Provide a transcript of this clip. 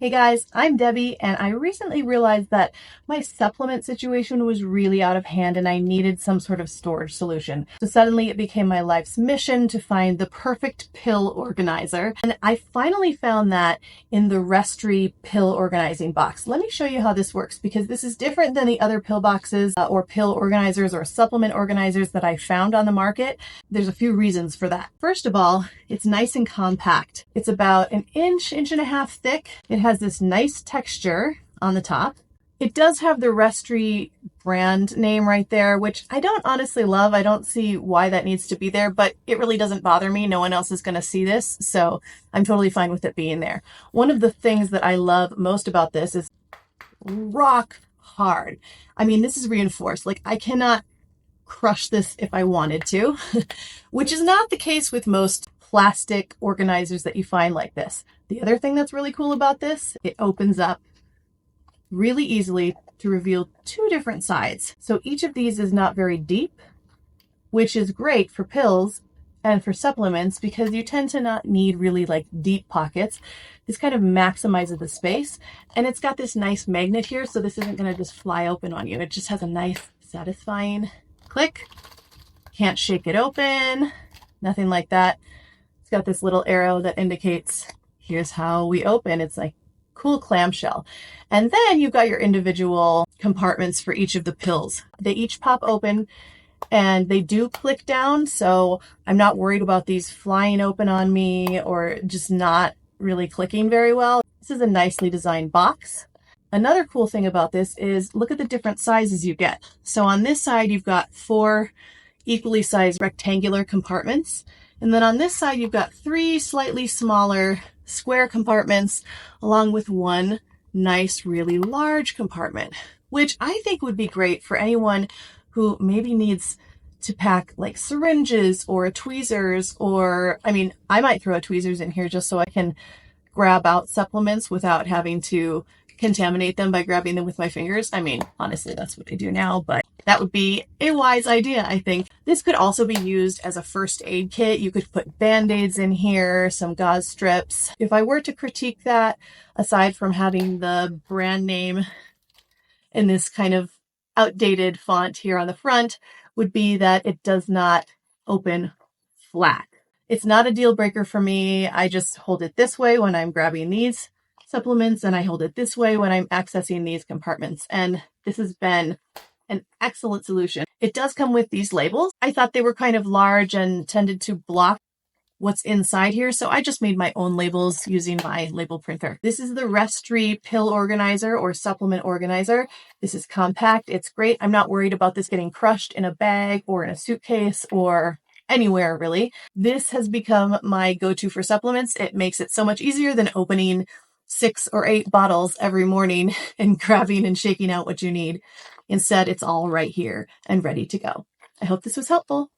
Hey guys, I'm Debbie, and I recently realized that my supplement situation was really out of hand and I needed some sort of storage solution. So suddenly it became my life's mission to find the perfect pill organizer. And I finally found that in the Restree Pill Organizing box. Let me show you how this works, because this is different than the other pill boxes or pill organizers or supplement organizers that I found on the market. There's a few reasons for that. First of all, it's nice and compact. It's about an inch and a half thick. It has this nice texture on the top. It does have the Restree brand name right there, which I don't honestly love. I don't see why that needs to be there, but it really doesn't bother me. No one else is going to see this, so I'm totally fine with it being there. One of the things that I love most about this is rock hard. I mean, this is reinforced. Like, I cannot crush this if I wanted to, which is not the case with most plastic organizers that you find like this. The other thing that's really cool about this, it opens up really easily to reveal two different sides. So each of these is not very deep, which is great for pills and for supplements because you tend to not need really like deep pockets. This kind of maximizes the space, and it's got this nice magnet here, so this isn't going to just fly open on you. It just has a nice satisfying click. Can't shake it open, nothing like that. It's got this little arrow that indicates here's how we open. It's like cool clamshell. And then you've got your individual compartments for each of the pills. They each pop open and they do click down, so I'm not worried about these flying open on me or just not really clicking very well. This is a nicely designed box. Another cool thing about this is look at the different sizes you get. So on this side, you've got 4 equally sized rectangular compartments. And then on this side, you've got 3 slightly smaller square compartments, along with 1 nice, really large compartment, which I think would be great for anyone who maybe needs to pack like syringes or tweezers, or, I mean, I might throw tweezers in here just so I can grab out supplements without having to contaminate them by grabbing them with my fingers. I mean, honestly, that's what I do now, but that would be a wise idea, I think. This could also be used as a first aid kit. You could put Band-Aids in here, some gauze strips. If I were to critique that, aside from having the brand name in this kind of outdated font here on the front, would be that it does not open flat. It's not a deal breaker for me. I just hold it this way when I'm grabbing these supplements, and I hold it this way when I'm accessing these compartments. And this has been an excellent solution. It does come with these labels. I thought they were kind of large and tended to block what's inside here, so I just made my own labels using my label printer. This is the Restree Pill Organizer or Supplement Organizer. This is compact. It's great. I'm not worried about this getting crushed in a bag or in a suitcase or anywhere, really. This has become my go-to for supplements. It makes it so much easier than opening 6 or 8 bottles every morning and grabbing and shaking out what you need. Instead, it's all right here and ready to go. I hope this was helpful.